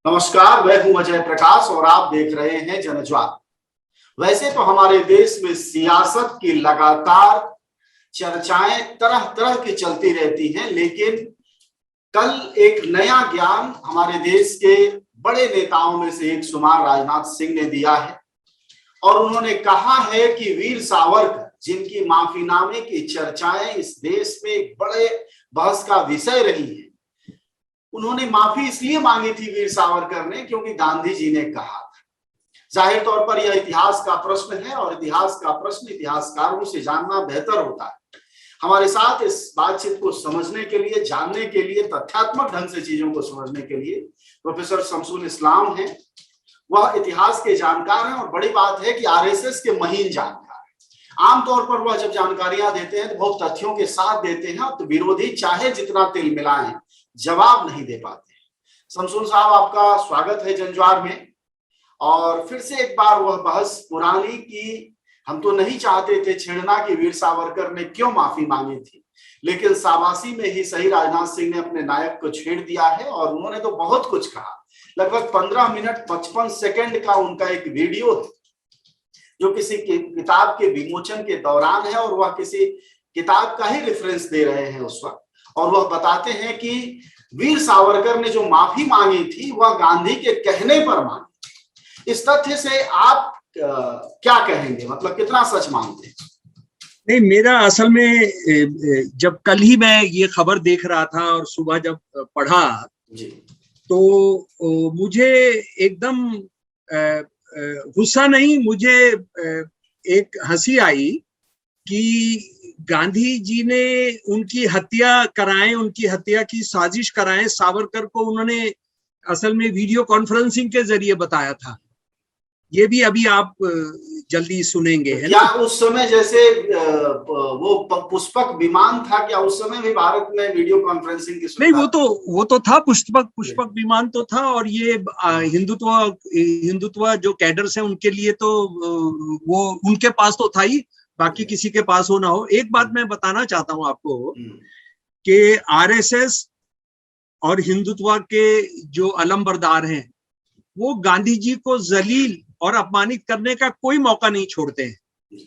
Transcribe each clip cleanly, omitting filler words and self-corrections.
नमस्कार, मैं हूं अजय प्रकाश और आप देख रहे हैं जनज्वार। वैसे तो हमारे देश में सियासत की लगातार चर्चाएं तरह तरह की चलती रहती हैं, लेकिन कल एक नया ज्ञान हमारे देश के बड़े नेताओं में से एक शुमार राजनाथ सिंह ने दिया है और उन्होंने कहा है कि वीर सावरकर, जिनकी माफीनामे की चर्चाएं इस देश में एक बड़े बहस का विषय रही है, उन्होंने माफी इसलिए मांगी थी वीर सावरकर ने क्योंकि गांधी जी ने कहा था। जाहिर तौर पर यह इतिहास का प्रश्न है और इतिहास का प्रश्न इतिहासकारों से जानना बेहतर होता है। हमारे साथ इस बातचीत को समझने के लिए, जानने के लिए, तथ्यात्मक ढंग से चीजों को समझने के लिए प्रोफेसर शमसुल इस्लाम हैं। वह इतिहास के जानकार हैं और बड़ी बात है कि आरएसएस के महीन जानकार हैं। आमतौर पर वह जब जानकारियां देते हैं तो बहुत तथ्यों के साथ देते हैं, तो विरोधी चाहे जितना तिल मिलाएं जवाब नहीं दे पाते। शमसुल साहब, आपका स्वागत है जनज्वार में। और फिर से एक बार वह बहस पुरानी की हम तो नहीं चाहते थे छेड़ना कि वीर सावरकर ने क्यों माफी मांगी थी, लेकिन शाबाशी में ही सही राजनाथ सिंह ने अपने नायक को छेड़ दिया है और उन्होंने तो बहुत कुछ कहा। लगभग 15 मिनट 55 सेकंड का उनका एक वीडियो है जो किसी किताब के विमोचन के दौरान है और वह किसी किताब का ही रेफरेंस दे रहे हैं उस वक्त, और वह बताते हैं कि वीर सावरकर ने जो माफी मांगी थी वह गांधी के कहने पर मांगी। इस तथ्य से आप क्या कहेंगे, मतलब कितना सच मानते हैं? नहीं, मेरा असल में जब कल ही मैं ये खबर देख रहा था और सुबह जब पढ़ा जी, तो मुझे एकदम गुस्सा नहीं, मुझे एक हंसी आई कि गांधी जी ने उनकी हत्या कराएं, उनकी हत्या की साजिश कराएं। सावरकर को उन्होंने असल में वीडियो कॉन्फ्रेंसिंग के जरिए बताया था। ये भी अभी आप जल्दी सुनेंगे, है क्या ना? उस समय जैसे वो पुष्पक विमान था, क्या उस समय भी भारत में वीडियो कॉन्फ्रेंसिंग की नहीं, सुविधा? वो तो था, पुष्पक विमान तो था। और ये हिंदुत्व जो कैडर्स हैं उनके लिए तो वो उनके पास तो था ही, बाकी किसी के पास हो ना हो। एक बात मैं बताना चाहता हूं आपको कि आरएसएस और हिंदुत्व के जो अलंबरदार हैं वो गांधी जी को जलील और अपमानित करने का कोई मौका नहीं छोड़ते हैं।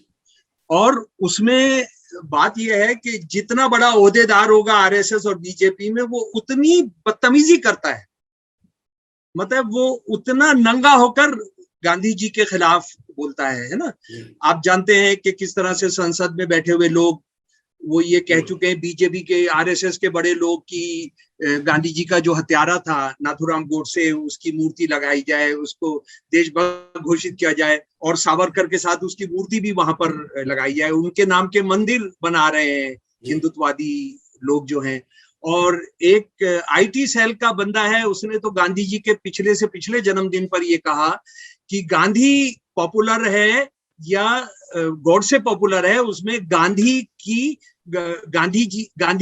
और उसमें बात यह है कि जितना बड़ा ओहदेदार होगा आरएसएस और बीजेपी में, वो उतनी बदतमीजी करता है, मतलब वो उतना नंगा होकर गांधी जी के खिलाफ बोलता है ना? आप जानते हैं कि किस तरह से संसद में बैठे हुए लोग वो ये कह चुके हैं, बीजेपी के, आरएसएस के बड़े लोग, कि गांधी जी का जो हत्यारा था नाथूराम गोडसे, उसकी मूर्ति लगाई जाए, उसको देशभक्त घोषित किया जाए और सावरकर के साथ उसकी मूर्ति भी वहां पर लगाई जाए। उनके नाम के मंदिर बना रहे हैं हिंदुत्ववादी लोग जो हैं। और एक आईटी सेल का बंदा है, उसने तो गांधी जी के पिछले से पिछले जन्मदिन पर यह कहा कि गांधी पॉपुलर है या गॉडसे पॉपुलर है, उसमें गांधी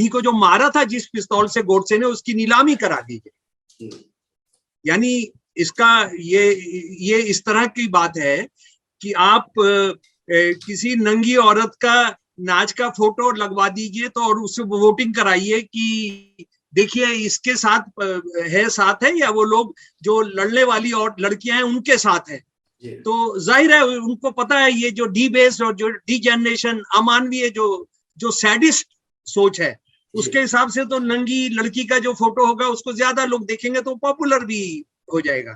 को जो मारा था जिस पिस्तौल से गॉडसे ने, उसकी नीलामी करा दी गई। यानी इसका ये इस तरह की बात है कि आप किसी नंगी औरत का नाच का फोटो लगवा दीजिए तो और उससे वोटिंग कराइए कि देखिए इसके साथ है या वो लोग जो लड़ने वाली और लड़कियां हैं उनके साथ है। तो जाहिर है उनको पता है ये जो डी बेस और जो डी जनरेशन अमानवीय जो सैडिस्ट सोच है, उसके हिसाब से तो नंगी लड़की का जो फोटो होगा उसको ज्यादा लोग देखेंगे तो पॉपुलर भी हो जाएगा।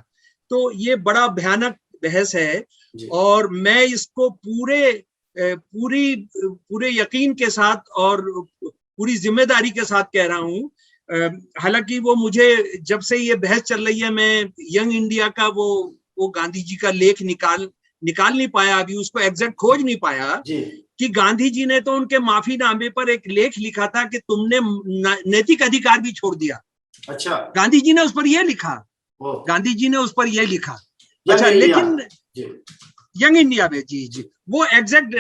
तो ये बड़ा भयानक बहस है और मैं इसको पूरे यकीन के साथ और पूरी जिम्मेदारी के साथ कह रहा हूं। हालांकि वो मुझे जब से ये बहस चल रही है, मैं यंग इंडिया का वो गांधी जी का लेख निकाल नहीं पाया, अभी उसको एग्जैक्ट खोज नहीं पाया कि गांधी जी ने तो उनके माफीनामे पर एक लेख लिखा था कि तुमने नैतिक अधिकार भी छोड़ दिया। अच्छा, गांधी जी ने उस पर यह लिखा, अच्छा, लेकिन यंग इंडिया में जी वो एग्जैक्ट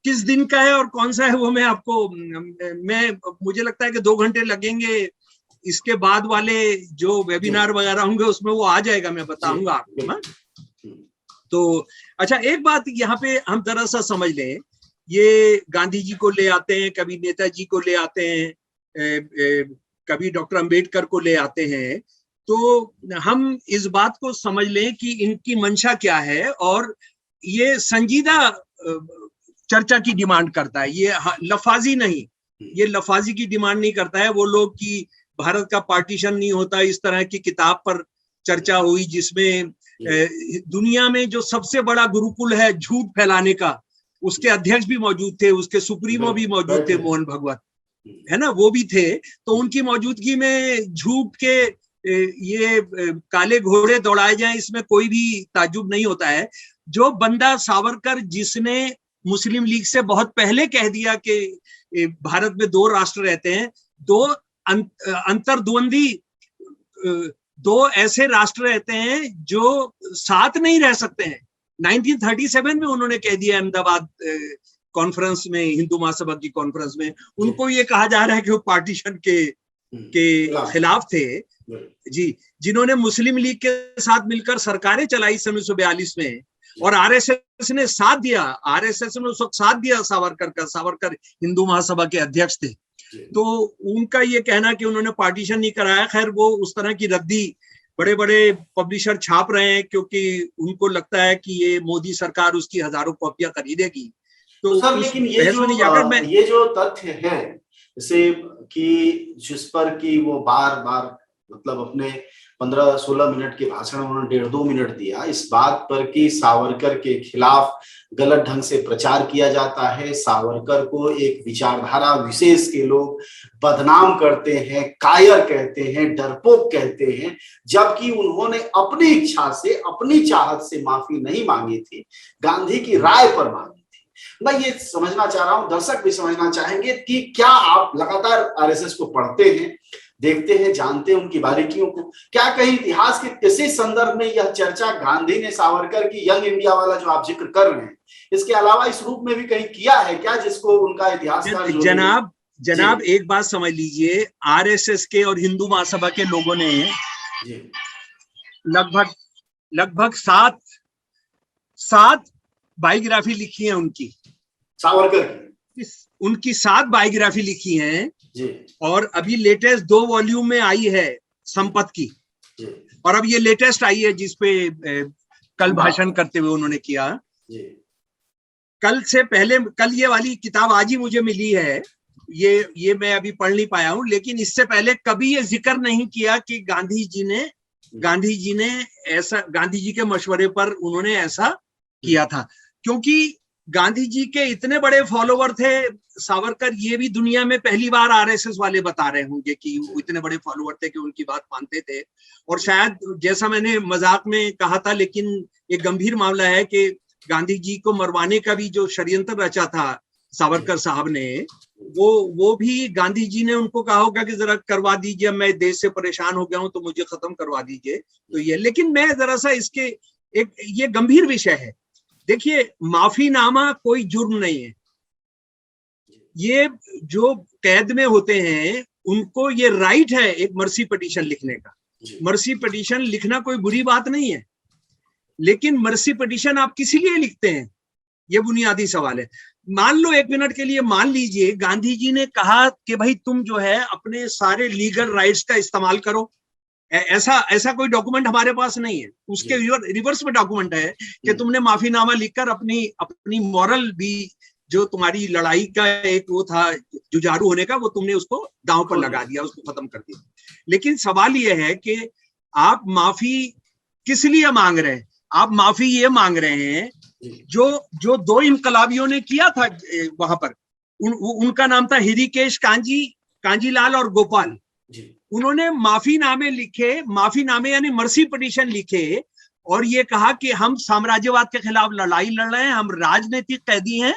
किस दिन का है और कौन सा है वो मैं आपको मुझे लगता है कि 2 घंटे लगेंगे। इसके बाद वाले जो वेबिनार वगैरह होंगे उसमें वो आ जाएगा, मैं बताऊंगा आपको ना। तो अच्छा, एक बात यहाँ पे हम जरा सा समझ लें, ये गांधी जी को ले आते हैं, कभी नेताजी को ले आते हैं, कभी डॉक्टर अंबेडकर को ले आते हैं, तो हम इस बात को समझ लें कि इनकी मंशा क्या है, और ये संजीदा चर्चा की डिमांड करता है, ये लफाजी नहीं, ये लफाजी की डिमांड नहीं करता है। वो लोग कि भारत का पार्टीशन नहीं होता, इस तरह की किताब पर चर्चा हुई जिसमें दुनिया में जो सबसे बड़ा गुरुकुल है झूठ फैलाने का, उसके अध्यक्ष भी मौजूद थे, उसके सुप्रीमो भी मौजूद थे, मोहन भगवत, है ना, वो भी थे। तो उनकी मौजूदगी में झूठ के ये काले घोड़े दौड़ाए जाएं, इसमें कोई भी ताज्जुब नहीं होता है। जो बंदा सावरकर, जिसने मुस्लिम लीग से बहुत पहले कह दिया कि भारत में दो राष्ट्र रहते हैं, दो अंतर्द्वंदी दो ऐसे राष्ट्र रहते हैं जो साथ नहीं रह सकते हैं। 1937 में उन्होंने कह दिया अहमदाबाद कॉन्फ्रेंस में, हिंदू महासभा की कॉन्फ्रेंस में। उनको ये कहा जा रहा है कि वो पार्टीशन के खिलाफ थे जी, जिन्होंने मुस्लिम लीग के साथ मिलकर सरकारें चलाई सन 1942 में, और आरएसएस ने साथ दिया, आरएसएस ने उस वक्त साथ दिया सावरकर का। सावरकर हिंदू महासभा के अध्यक्ष थे। तो उनका ये कहना कि उन्होंने पार्टीशन नहीं कराया, खैर वो उस तरह की रद्दी बड़े बड़े पब्लिशर छाप रहे हैं, क्योंकि उनको लगता है कि ये मोदी सरकार उसकी हजारों कॉपियां खरीदेगी। तो सर, लेकिन ये जो तथ्य है, जैसे कि जिस पर कि वो बार बार मतलब अपने 15-16 मिनट के भाषण में उन्होंने 1.5-2 मिनट दिया, इस बात पर कि सावरकर के खिलाफ गलत ढंग से प्रचार किया जाता है, सावरकर को एक विचारधारा विशेष के लोग बदनाम करते हैं, कायर कहते हैं, डरपोक कहते हैं, जबकि उन्होंने अपनी इच्छा से, अपनी चाहत से माफी नहीं मांगी थी, गांधी की राय पर मांगी थी। मैं ये समझना चाह रहा हूं, दर्शक भी समझना चाहेंगे कि क्या आप लगातार आरएसएस को पढ़ते हैं, देखते हैं, जानते हैं उनकी बारीकियों को, क्या कहीं इतिहास के किसी संदर्भ में यह चर्चा गांधी ने सावरकर की यंग इंडिया वाला जो आप जिक्र कर रहे हैं, इसके अलावा इस रूप में भी कहीं किया है क्या, जिसको उनका इतिहासकार जनाब एक बात समझ लीजिए, आरएसएस के और हिंदू महासभा के लोगों ने लगभग 7 बायोग्राफी लिखी है उनकी, सावरकर की, उनकी 7 बायोग्राफी लिखी हैं जी। और अभी लेटेस्ट 2 वॉल्यूम में आई है संपत की जी। और अब ये लेटेस्ट आई है जिसपे कल भाषण करते हुए उन्होंने किया जी। कल से पहले, कल ये वाली किताब आज ही मुझे मिली है, ये मैं अभी पढ़ नहीं पाया हूं, लेकिन इससे पहले कभी ये जिक्र नहीं किया कि गांधी जी ने ऐसा, गांधी जी के मशवरे पर उन्होंने ऐसा किया था, क्योंकि गांधी जी के इतने बड़े फॉलोवर थे सावरकर, ये भी दुनिया में पहली बार आरएसएस वाले बता रहे होंगे कि वो इतने बड़े फॉलोवर थे कि उनकी बात मानते थे। और शायद जैसा मैंने मजाक में कहा था, लेकिन एक गंभीर मामला है कि गांधी जी को मरवाने का भी जो षड्यंत्र रचा था सावरकर साहब ने, वो भी गांधी जी ने उनको कहा होगा कि जरा करवा दीजिए, मैं देश से परेशान हो गया हूं तो मुझे खत्म करवा दीजिए। तो ये, लेकिन मैं जरा सा इसके ये गंभीर विषय है। देखिए, माफीनामा कोई जुर्म नहीं है। ये जो कैद में होते हैं उनको ये राइट है एक मर्सी पिटीशन लिखने का। मर्सी पिटीशन लिखना कोई बुरी बात नहीं है, लेकिन मर्सी पिटीशन आप किसी लिए लिखते हैं, ये बुनियादी सवाल है। मान लो, 1 मिनट के लिए मान लीजिए गांधी जी ने कहा कि भाई तुम जो है अपने सारे लीगल राइट्स का इस्तेमाल करो, ऐसा कोई डॉक्यूमेंट हमारे पास नहीं है। उसके रिवर्स में डॉक्यूमेंट है कि तुमने माफीनामा लिखकर अपनी मॉरल भी, जो तुम्हारी लड़ाई का एक वो था जुझारू होने का, वो तुमने उसको दांव पर लगा दिया, उसको खत्म कर दिया। लेकिन सवाल ये है कि आप माफी किस लिए मांग रहे हैं? आप माफी ये मांग रहे हैं जो 2 इनकलाबियों ने किया था वहां पर, उनका नाम था हृषिकेश कांजीलाल और गोपाल। उन्होंने माफीनामे लिखे, माफीनामे यानी मर्सी पिटीशन लिखे, और ये कहा कि हम साम्राज्यवाद के खिलाफ लड़ाई लड़ रहे हैं, हम राजनीतिक कैदी हैं,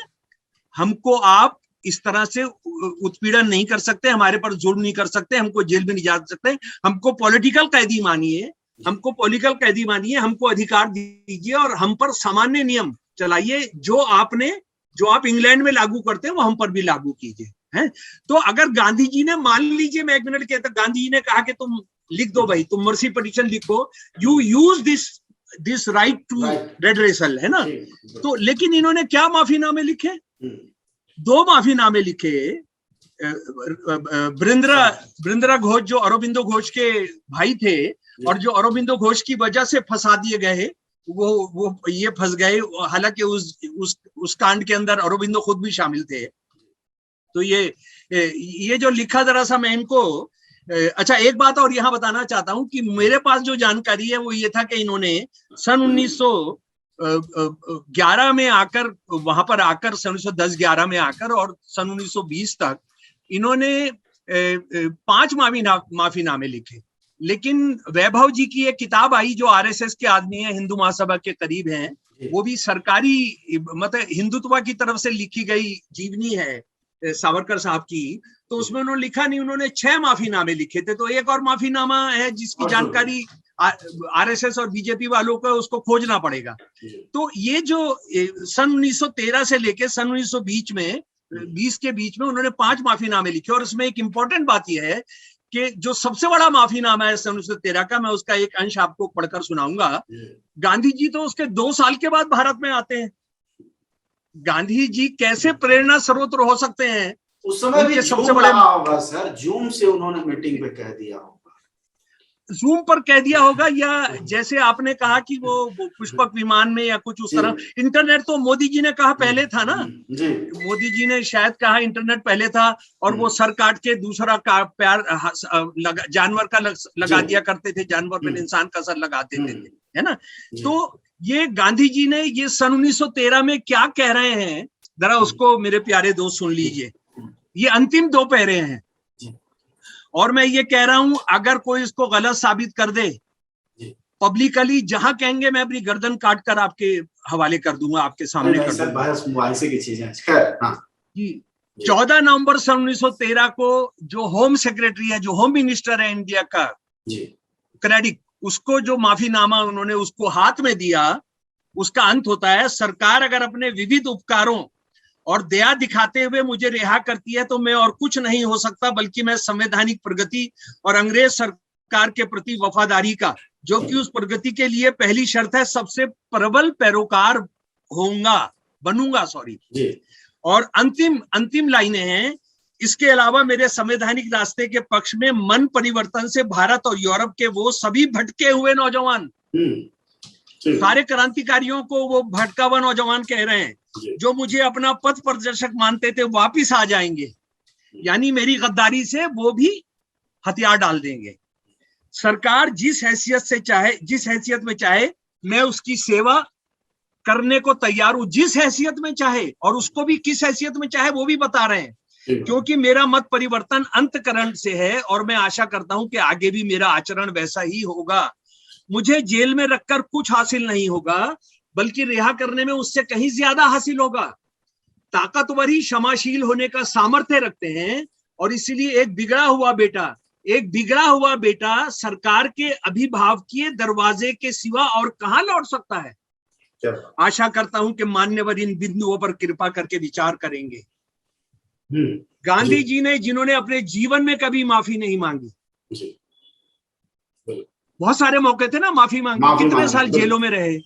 हमको आप इस तरह से उत्पीड़न नहीं कर सकते, हमारे पर जुल्म नहीं कर सकते, हमको जेल में नहीं जा सकते, हमको पॉलिटिकल कैदी मानिए, हमको अधिकार दीजिए और हम पर सामान्य नियम चलाइए, जो आप इंग्लैंड में लागू करते हैं वो हम पर भी लागू कीजिए। है, तो अगर गांधी जी ने, मान लीजिए मैं 1 मिनट कहता, गांधी जी ने कहा कि तुम लिख दो भाई, तुम मर्सी पिटीशन लिखो, you use this right to redressal, है ना। तो लेकिन इन्होंने क्या माफीनामे लिखे? 2 माफीनामे लिखे। बृंद्रा घोष जो अरबिंदो घोष के भाई थे, और जो अरबिंदो घोष की वजह से फंसा दिए गए वो ये फंस गए, हालांकि उस कांड के अंदर अरबिंदो खुद भी शामिल थे। तो ये जो लिखा, जरा सा मैं इनको, अच्छा एक बात और यहाँ बताना चाहता हूं कि मेरे पास जो जानकारी है वो ये था कि इन्होंने सन 1911 में आकर, वहां पर आकर सन 1910-11 में आकर और सन 1920 तक इन्होंने 5 माफीनामे लिखे। लेकिन वैभव जी की एक किताब आई जो आरएसएस के आदमी है, हिंदू महासभा के करीब हैं, वो भी सरकारी, मतलब हिंदुत्व की तरफ से लिखी गई जीवनी है सावरकर साहब की, तो उसमें उन्होंने लिखा नहीं, उन्होंने 6 माफीनामे लिखे थे। तो एक और माफीनामा है जिसकी जानकारी आरएसएस और बीजेपी वालों को उसको खोजना पड़ेगा। तो ये जो सन 1913 से लेके सन 1920 के बीच में उन्होंने 5 माफीनामे लिखे। और उसमें एक इंपॉर्टेंट बात यह है कि जो सबसे बड़ा माफीनामा है सन 1913 का, मैं उसका एक अंश आपको पढ़कर सुनाऊंगा। गांधी जी तो उसके 2 साल के बाद भारत में आते हैं। गांधी जी कैसे प्रेरणा स्रोत हो सकते हैं? उस समय भी सबसे बड़ा होगा सर, जूम से उन्होंने मीटिंग पे कह दिया होगा, जूम पर कह दिया होगा, या जैसे आपने कहा कि वो पुष्पक विमान में या कुछ उस तरह। इंटरनेट तो मोदी जी ने कहा पहले था ना, मोदी जी ने शायद कहा इंटरनेट पहले था, और वो सर काट के दूसरा का प्यार जानवर का लगा दिया करते थे, जानवर पर इंसान का सर लगा देते थे, है ना। तो ये गांधी जी ने ये सन 1913 में क्या कह रहे हैं, जरा उसको मेरे प्यारे दोस्त सुन लीजिए। ये अंतिम 2 पैरे हैं, और मैं ये कह रहा हूं अगर कोई इसको गलत साबित कर दे पब्लिकली, जहां कहेंगे मैं अपनी गर्दन काट कर आपके हवाले कर दूंगा, आपके सामने कर दूंगा। 14 नवंबर सन 1913 को जो होम सेक्रेटरी है, जो होम मिनिस्टर है इंडिया का, क्रेडिक, उसको जो माफीनामा उन्होंने उसको हाथ में दिया, उसका अंत होता है, सरकार अगर अपने विविध उपकारों और दया दिखाते हुए मुझे रिहा करती है तो मैं और कुछ नहीं हो सकता बल्कि मैं संवैधानिक प्रगति और अंग्रेज सरकार के प्रति वफादारी का, जो कि उस प्रगति के लिए पहली शर्त है, सबसे प्रबल पैरोकार बनूंगा। और अंतिम लाइनें हैं, इसके अलावा मेरे संवैधानिक रास्ते के पक्ष में मन परिवर्तन से भारत और यूरोप के वो सभी भटके हुए नौजवान, सारे क्रांतिकारियों को वो भटका हुआ नौजवान कह रहे हैं, जो मुझे अपना पथ प्रदर्शक मानते थे, वापिस आ जाएंगे, यानी मेरी गद्दारी से वो भी हथियार डाल देंगे। सरकार जिस हैसियत में चाहे मैं उसकी सेवा करने को तैयार हूं, जिस हैसियत में चाहे, और उसको भी किस हैसियत में चाहे वो भी बता रहे हैं, क्योंकि मेरा मत परिवर्तन अंतकरण से है और मैं आशा करता हूं कि आगे भी मेरा आचरण वैसा ही होगा। मुझे जेल में रखकर कुछ हासिल नहीं होगा, बल्कि रिहा करने में उससे कहीं ज्यादा हासिल होगा। ताकतवर ही क्षमाशील होने का सामर्थ्य रखते हैं, और इसीलिए एक बिगड़ा हुआ बेटा सरकार के अभिभावकीय दरवाजे के सिवा और कहां लौट सकता है। आशा करता हूं कि मान्यवर इन बिंदुओं पर कृपा करके विचार करेंगे। गांधी जी ने, जिन्होंने अपने जीवन में कभी माफी नहीं मांगी, बहुत सारे मौके थे ना माफी मांगी, कितने साल जेलों में रहे।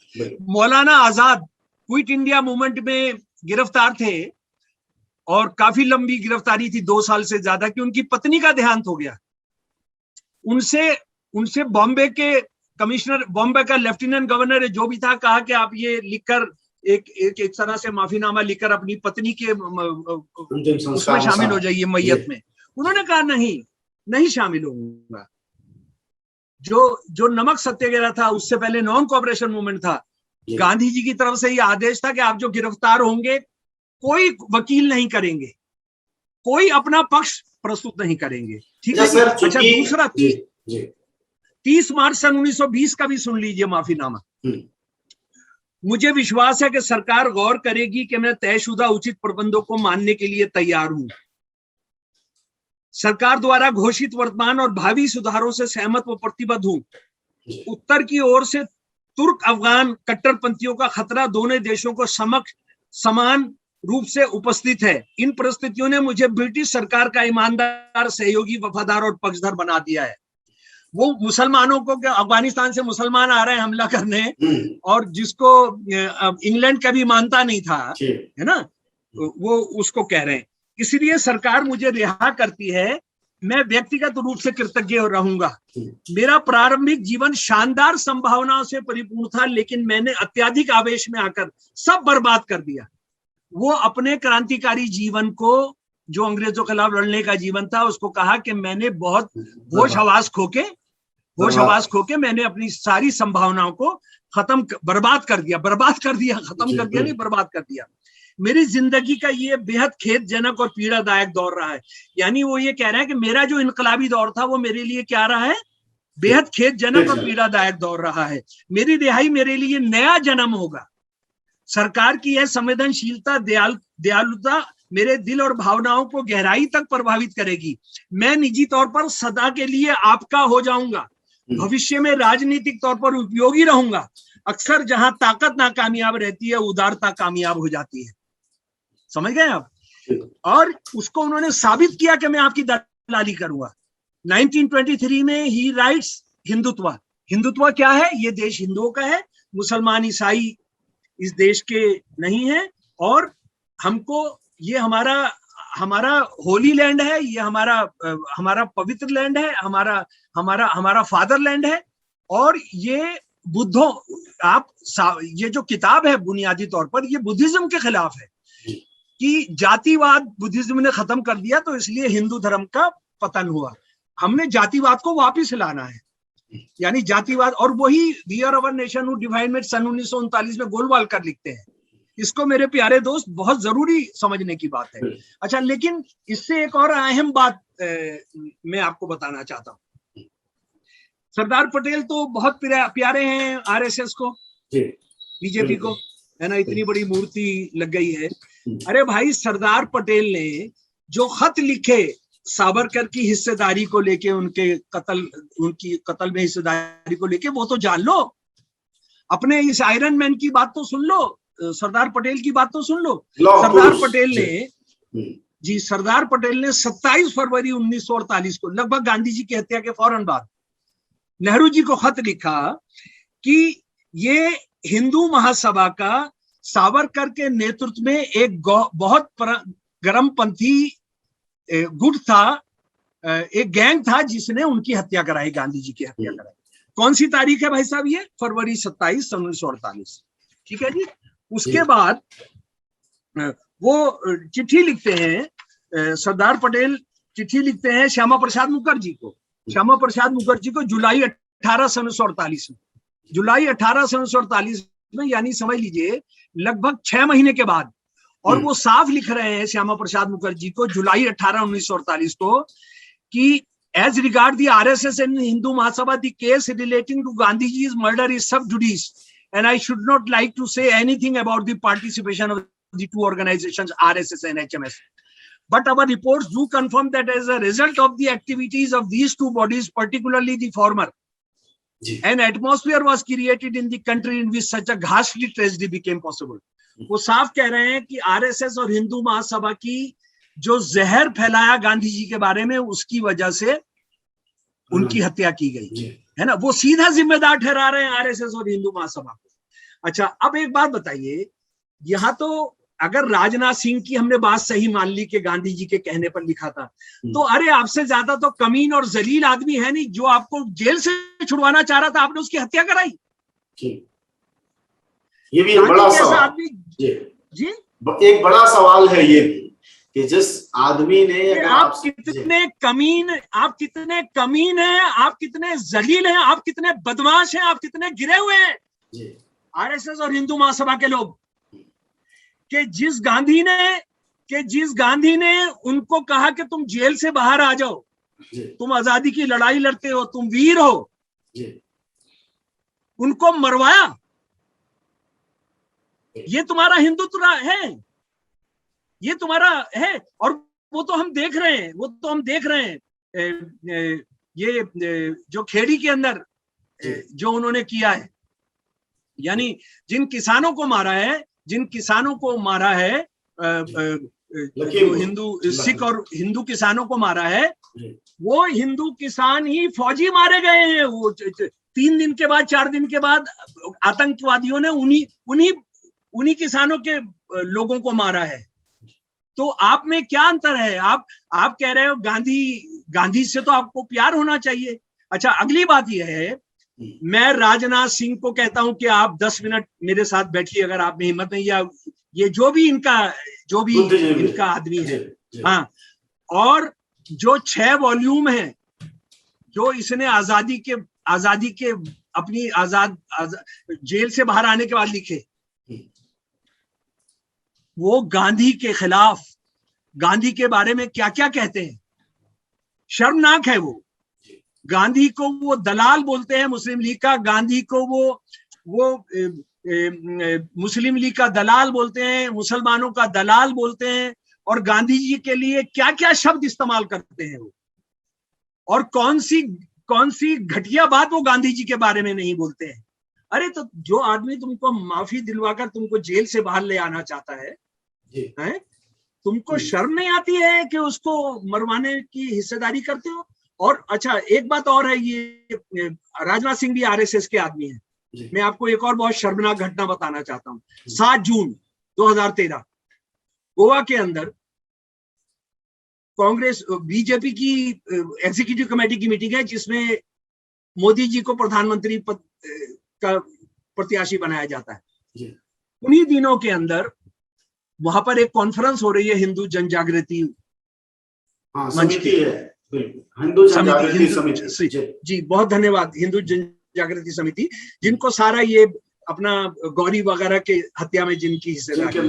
Maulana Azad quit India movement में गिरफ्तार थे, और काफी लंबी गिरफ्तारी थी, 2 साल से ज्यादा की। उनकी पत्नी का देहांत हो गया। उनसे बॉम्बे के कमिश्नर, बॉम्बे का लेफ्टिनेंट गवर्नर जो भी था, कहा कि आप ये लिखकर एक तरह से माफीनामा लिखकर अपनी पत्नी के उसमें शामिल हो जाइए, मैयत में। उन्होंने कहा नहीं शामिल होऊंगा। जो नमक सत्याग्रह था, उससे पहले नॉन कोऑपरेशन मूवमेंट था, गांधी जी की तरफ से ये आदेश था कि आप जो गिरफ्तार होंगे, कोई वकील नहीं करेंगे, कोई अपना पक्ष प्रस्तुत नहीं करेंगे, ठीक है। अच्छा, दूसरा 30 मार्च सन 1920 का भी सुन लीजिए माफीनामा। मुझे विश्वास है कि सरकार गौर करेगी कि मैं तयशुदा उचित प्रबंधों को मानने के लिए तैयार हूं। सरकार द्वारा घोषित वर्तमान और भावी सुधारों से सहमत व प्रतिबद्ध हूं। उत्तर की ओर से तुर्क अफगान कट्टरपंथियों का खतरा दोनों देशों को समान रूप से उपस्थित है। इन परिस्थितियों ने मुझे ब्रिटिश सरकार का ईमानदार, सहयोगी, वफादार और पक्षधर बना दिया है। वो मुसलमानों को, अफगानिस्तान से मुसलमान आ रहे हैं हमला करने, और जिसको इंग्लैंड का भी मानता नहीं था, है ना, वो उसको कह रहे हैं। इसलिए सरकार मुझे रिहा करती है मैं व्यक्तिगत रूप से कृतज्ञ रहूंगा। मेरा प्रारंभिक जीवन शानदार संभावनाओं से परिपूर्ण था, लेकिन मैंने अत्यधिक आवेश में आकर सब बर्बाद कर दिया। वो अपने क्रांतिकारी जीवन को, जो अंग्रेजों के खिलाफ लड़ने का जीवन था, उसको कहा कि मैंने बहुत होश हवास खोके मैंने अपनी सारी संभावनाओं को बर्बाद कर दिया, नहीं बर्बाद कर दिया। मेरी जिंदगी का ये बेहद खेदजनक और पीड़ादायक दौर रहा है। यानी वो ये कह रहा है कि मेरा जो इनकलाबी दौर था वो मेरे लिए क्या रहा है, बेहद खेदजनक और पीड़ादायक दौर रहा है। मेरी रिहाई मेरे लिए नया जन्म होगा। सरकार की यह संवेदनशीलता, दयालुता मेरे दिल और भावनाओं को गहराई तक प्रभावित करेगी। मैं निजी तौर पर सदा के लिए आपका हो जाऊंगा। भविष्य में राजनीतिक तौर पर उपयोगी रहूंगा। अक्सर जहां ताकत नाकामयाब रहती है, उदारता कामयाब हो जाती है। समझ गए आप? और उसको उन्होंने साबित किया कि मैं आपकी दलाली करूंगा। 1923 में ही राइट्स हिंदुत्व क्या है? ये देश हिंदुओं का है, मुसलमान ईसाई इस देश के नहीं है, और हमको ये हमारा होली लैंड है, ये हमारा पवित्र लैंड है, हमारा फादरलैंड है। और ये ये जो किताब है बुनियादी तौर पर ये बुद्धिज्म के खिलाफ है कि जातिवाद बुद्धिज्म ने खत्म कर दिया, तो इसलिए हिंदू धर्म का पतन हुआ। हमने जातिवाद को वापस लाना है, यानी जातिवाद। और वही we or our nationhood divide में सन 1939 में गोलवालकर लिखते हैं। इसको मेरे प्यारे दोस्त बहुत जरूरी समझने की बात है। अच्छा, लेकिन इससे एक और अहम बात मैं आपको बताना चाहता हूँ। सरदार पटेल तो बहुत प्यारे हैं आरएसएस को, बीजेपी को, है ना, इतनी बड़ी मूर्ति लग गई है। अरे भाई, सरदार पटेल ने जो खत लिखे सावरकर की हिस्सेदारी को लेके, उनकी कत्ल में हिस्सेदारी को लेके, वो तो जान लो। अपने इस आयरन मैन की बात तो सुन लो, सरदार पटेल की बात तो सुन लो। सरदार पटेल ने 27 फरवरी 1948 को, लगभग गांधी जी की हत्या के फौरन बाद, नेहरू जी को खत लिखा कि ये हिंदू महासभा का सावरकर के नेतृत्व में एक बहुत गर्मपंथी गुट था, एक गैंग था जिसने उनकी हत्या कराई, गांधी जी की हत्या कराई। कौन सी तारीख है भाई साहब? ये फरवरी 27 सन 1948। ठीक है जी। उसके बाद वो चिट्ठी लिखते हैं, सरदार पटेल चिट्ठी लिखते हैं श्यामा प्रसाद मुखर्जी को जुलाई 18 सन 1948 में। जुलाई 18 सन 1948 में, यानी समझ लीजिए लगभग 6 महीने के बाद। और वो साफ लिख रहे हैं श्यामा प्रसाद मुखर्जी को जुलाई 18 1948 को कि as regard the RSS and Hindu Mahasabha the case relating to Gandhi ji's murder is sub judice and I should not like to say anything about the participation of the two organizations RSS and HMS, but our reports do confirm that as a result of the activities of these two bodies, particularly the former, an atmosphere was created in the country in which such a ghastly tragedy became possible. वो साफ कह रहे हैं कि RSS और हिंदू महासभा की जो जहर फैलाया गांधी जी के बारे में, उसकी वजह से उनकी हत्या की गई है ना। वो सीधा जिम्मेदार ठहरा रहे हैं आरएसएस और हिंदू महासभा को। अच्छा, अब एक बात बताइए, यहाँ तो अगर राजनाथ सिंह की हमने बात सही मान ली कि गांधी जी के कहने पर लिखा था, तो अरे आपसे ज्यादा तो कमीन और जलील आदमी है नहीं जो आपको जेल से छुड़वाना चाह रहा था, आपने उसकी हत्या कराई। ये भी एक बड़ा सवाल जी, एक बड़ा सवाल है ये भी कि जिस आदमी ने, आप कितने कमीन हैं, आप कितने जलील हैं, आप कितने बदमाश हैं, आप कितने गिरे हुए हैं आरएसएस और हिंदू महासभा के लोग, कि जिस गांधी ने उनको कहा कि तुम जेल से बाहर आ जाओ, तुम आजादी की लड़ाई लड़ते हो, तुम वीर हो, उनको मरवाया। ये तुम्हारा हिंदुत्व है, ये तुम्हारा है। और वो तो हम देख रहे हैं, ये जो खेड़ी के अंदर जो उन्होंने किया है, यानी जिन किसानों को मारा है, हिंदू सिख और हिंदू किसानों को मारा है, वो हिंदू किसान ही फौजी मारे गए हैं। वो 3 दिन के बाद, 4 दिन के बाद आतंकवादियों ने उन्हीं किसानों के लोगों को मारा है। तो आप में क्या अंतर है? आप कह रहे हो गांधी से तो आपको प्यार होना चाहिए। अच्छा, अगली बात यह है, मैं राजनाथ सिंह को कहता हूं कि आप 10 मिनट मेरे साथ बैठिए, अगर आप में हिम्मत नहीं, या ये जो भी इनका आदमी है। हाँ, और जो 6 वॉल्यूम है जो इसने आजादी के अपनी जेल से बाहर आने के बाद लिखे, वो गांधी के खिलाफ, गांधी के बारे में क्या क्या कहते हैं, शर्मनाक है। वो गांधी को वो दलाल बोलते हैं मुस्लिम लीग का, गांधी को वो मुस्लिम लीग का दलाल बोलते हैं, मुसलमानों का दलाल बोलते हैं, और गांधी जी के लिए क्या क्या शब्द इस्तेमाल करते हैं वो, और कौन सी घटिया बात वो गांधी जी के बारे में नहीं बोलते हैं। अरे तो जो आदमी तुमको माफी दिलवाकर तुमको जेल से बाहर ले आना चाहता है, तुमको शर्म नहीं आती है कि उसको मरवाने की हिस्सेदारी करते हो? और अच्छा, एक बात और है, ये राजनाथ सिंह भी आरएसएस के आदमी हैं। मैं आपको एक और बहुत शर्मनाक घटना बताना चाहता हूँ। 7 जून 2013 गोवा के अंदर कांग्रेस बीजेपी की एग्जीक्यूटिव कमेटी की मीटिंग है, जिसमें मोदी जी को प्रधानमंत्री पद का प्रत्याशी बनाया जाता है। उन्हीं दिनों के अंदर वहां पर एक कॉन्फ्रेंस हो रही है हिंदू जनजागृति मंच की, हिंदू जनजागृति समिति। जी बहुत धन्यवाद, हिंदू जनजागृति समिति, जिनको सारा ये अपना गौरी वगैरह के हत्या में जिनकी हिस्सेदारी है,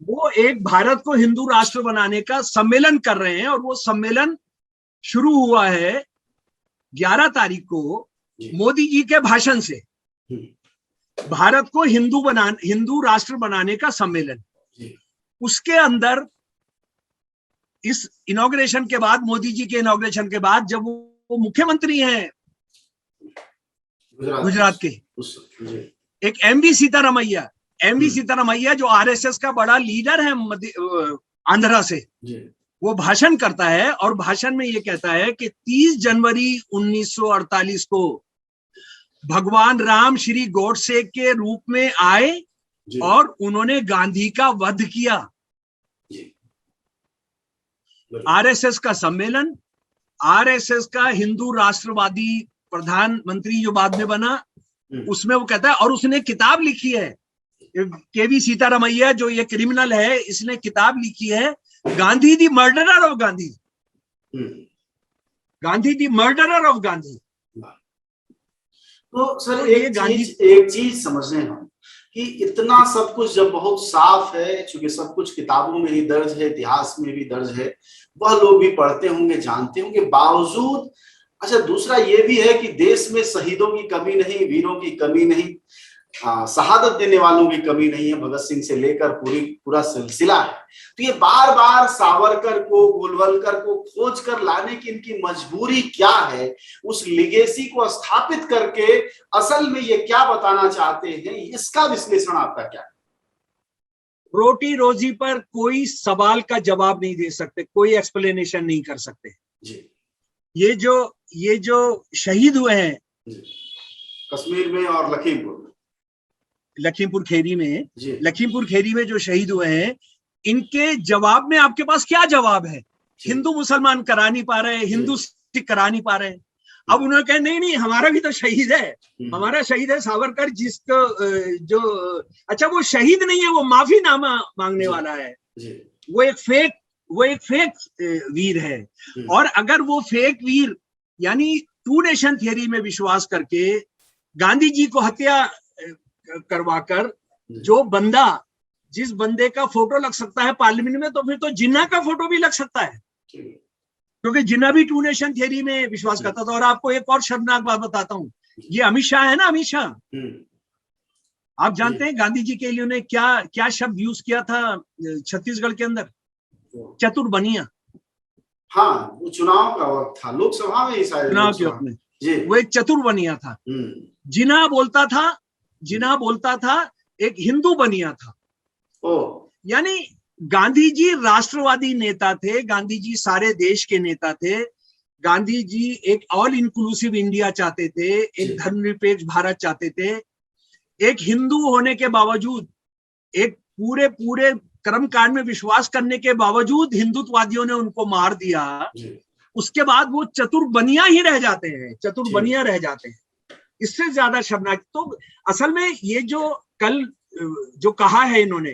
वो एक भारत को हिंदू राष्ट्र बनाने का सम्मेलन कर रहे हैं। और वो सम्मेलन शुरू हुआ है 11 तारीख को मोदी जी के भाषण से। भारत को हिंदू राष्ट्र बनाने का सम्मेलन। उसके अंदर इस इनॉग्रेशन के बाद, मोदी जी के इनॉग्रेशन के बाद, जब वो मुख्यमंत्री हैं गुजरात के, एक एमवी सीतारमैया जो आरएसएस का बड़ा लीडर है आंध्रा से, वो भाषण करता है, और भाषण में ये कहता है कि 30 जनवरी 1948 को भगवान राम श्री गोडसे के रूप में आए और उन्होंने गांधी का वध किया। आरएसएस का सम्मेलन, आरएसएस का हिंदू राष्ट्रवादी प्रधानमंत्री जो बाद में बना, उसमें वो कहता है, और उसने किताब लिखी है, केवी सीतारमैया जो ये क्रिमिनल है, इसने किताब लिखी है, Gandhi the murderer of Gandhi, Gandhi the murderer of Gandhi. तो सर एक चीज समझने हम कि इतना सब कुछ जब बहुत साफ है, चूंकि सब कुछ किताबों में ही दर्ज है, इतिहास में भी दर्ज है, वह लोग भी पढ़ते होंगे, जानते होंगे, बावजूद अच्छा दूसरा ये भी है कि देश में शहीदों की कमी नहीं, वीरों की कमी नहीं, शहादत देने वालों की कमी नहीं है, भगत सिंह से लेकर पूरा सिलसिला है। तो ये बार बार सावरकर को, गोलवलकर को खोज कर लाने की इनकी मजबूरी क्या है? उस लिगेसी को स्थापित करके असल में ये क्या बताना चाहते हैं, इसका विश्लेषण आपका क्या है? रोटी रोजी पर कोई सवाल का जवाब नहीं दे सकते, कोई एक्सप्लेनेशन नहीं कर सकते जी। ये जो शहीद हुए हैं कश्मीर में और लखीमपुर खेरी में जो शहीद हुए हैं, इनके जवाब में आपके पास क्या जवाब है? हिंदू मुसलमान करा नहीं पा रहे, हिंदू सिख करा नहीं पा रहे। अब उन्होंने कहा नहीं हमारा भी तो शहीद है, हमारा शहीद है सावरकर, जिसको जो अच्छा वो शहीद नहीं है, वो माफीनामा मांगने वाला है, वो एक फेक वीर है। और अगर वो फेक वीर यानी टू नेशन थियरी में विश्वास करके गांधी जी को हत्या करवाकर जिस बंदे का फोटो लग सकता है पार्लियामेंट में, तो फिर तो जिन्ना का फोटो भी लग सकता है, क्योंकि जिन्ना भी टू नेशन थियरी में विश्वास करता था। और आपको एक और शर्मनाक बात बताता हूं, ये अमित शाह है ना, अमित शाह, आप जानते हैं गांधी जी के लिए उन्होंने क्या शब्द यूज किया था छत्तीसगढ़ के अंदर? चतुर्बनिया। हाँ, वो चुनाव का वक्त था, लोकसभा में चुनाव के वक्त में वो एक चतुर्बनिया था। जिना बोलता था एक हिंदू बनिया था। यानी गांधी जी राष्ट्रवादी नेता थे, गांधी जी सारे देश के नेता थे, गांधी जी एक ऑल इंक्लूसिव इंडिया चाहते थे, एक धर्मनिरपेक्ष भारत चाहते थे। एक हिंदू होने के बावजूद एक पूरे कर्मकांड में विश्वास करने के बावजूद हिंदुत्ववादियों ने उनको मार दिया, उसके बाद वो चतुर्बनिया ही रह जाते हैं, चतुर्बनिया रह जाते हैं। इससे ज्यादा शर्मनाक तो असल में ये जो कल जो कहा है इन्होंने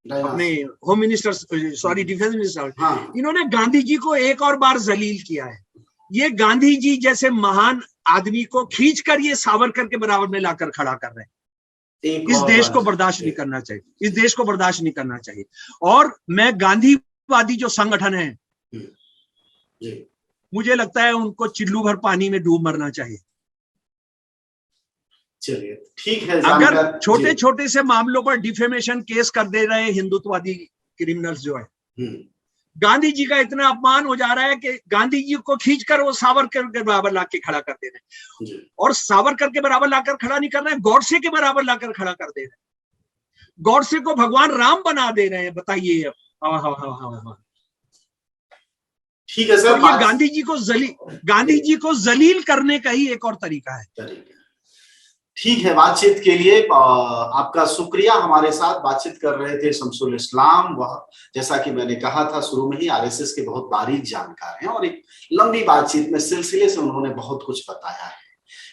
अपने home minister, sorry defence minister, इन्होंने गांधी जी को एक और बार जलील किया है। ये गांधी जी जैसे महान आदमी को खींचकर ये सावरकर के बराबर में लाकर खड़ा कर रहे हैं। इस देश को बर्दाश्त नहीं करना चाहिए, इस देश को बर्दाश्त नहीं करना चाहिए। और मैं गांधीवादी जो संगठन है, मुझे लगता है उनको चिल्लू भर पानी में डूब मरना चाहिए। चलिए ठीक है। अगर छोटे छोटे से मामलों पर डिफेमेशन केस कर दे रहे हैं क्रिमिनल्स जो है, गांधी जी का इतना अपमान हो जा रहा है कि गांधी जी को खींचकर वो सावरकर के बराबर लाके खड़ा कर दे रहे हैं, और सावरकर के बराबर लाकर खड़ा नहीं कर रहे हैं, गॉडसे के बराबर लाकर खड़ा कर दे रहे हैं, गॉडसे को भगवान राम बना दे रहे हैं। बताइए ठीक है सर। तो ये गांधी जी को जलील करने का ही एक और तरीका है। ठीक है, बातचीत के लिए आपका शुक्रिया। हमारे साथ बातचीत कर रहे थे शमसुल इस्लाम। वह जैसा कि मैंने कहा था शुरू में ही, आरएसएस के बहुत बारीक जानकार हैं और एक लंबी बातचीत में सिलसिले से उन्होंने बहुत कुछ बताया है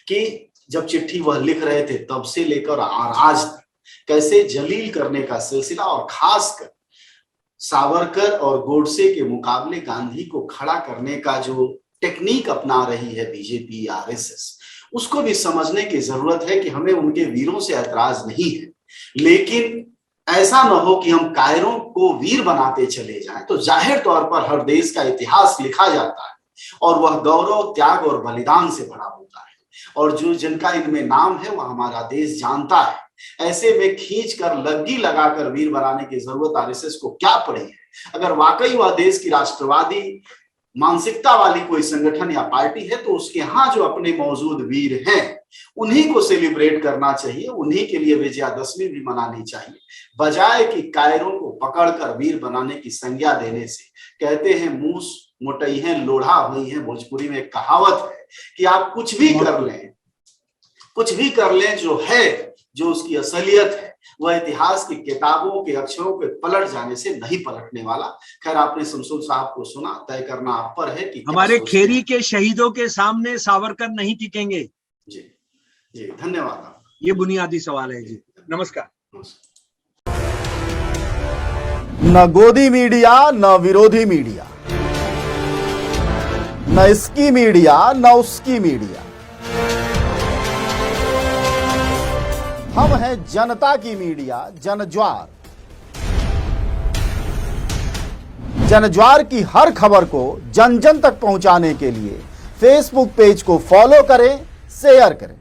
कि जब चिट्ठी वह लिख रहे थे तब से लेकर आज तक कैसे जलील करने का सिलसिला, और खासकर सावरकर और गोडसे के मुकाबले गांधी को खड़ा करने का जो टेक्निक अपना रही है बीजेपी आरएसएस, उसको भी समझने की जरूरत है कि हमें उनके वीरों से ऐतराज नहीं है, लेकिन ऐसा न हो कि हम कायरों को वीर बनाते चले जाएं। तो जाहिर तौर पर हर देश का इतिहास लिखा जाता है और वह गौरव, त्याग और बलिदान से भरा होता है, और जो जिनका इनमें नाम है वह हमारा देश जानता है। ऐसे में खींच कर लग्गी लगाकर वीर बनाने की जरूरत आरएसएस को क्या पड़ी है? अगर वाकई वह देश की राष्ट्रवादी मानसिकता वाली कोई संगठन या पार्टी है तो उसके यहाँ जो अपने मौजूद वीर हैं उन्हीं को सेलिब्रेट करना चाहिए, उन्हीं के लिए विजयादशमी भी मनानी चाहिए, बजाय कि कायरों को पकड़कर वीर बनाने की संज्ञा देने से। कहते हैं मूस मोटई है लोढ़ा हुई है, भोजपुरी में एक कहावत है कि आप कुछ भी कर लें, जो है, जो उसकी असलियत है, वह इतिहास की किताबों के अक्षरों के पलट जाने से नहीं पलटने वाला। खैर, आपने शमसुल साहब को सुना, तय करना आप पर है कि हमारे खेरी के शहीदों के सामने सावरकर नहीं टिकेंगे। जी जी, धन्यवाद। ये बुनियादी सवाल है जी। नमस्कार। न गोदी मीडिया न विरोधी मीडिया, न इसकी मीडिया न उसकी मीडिया, हम हैं जनता की मीडिया जनज्वार। जनज्वार की हर खबर को जन जन तक पहुंचाने के लिए फेसबुक पेज को फॉलो करें, शेयर करें।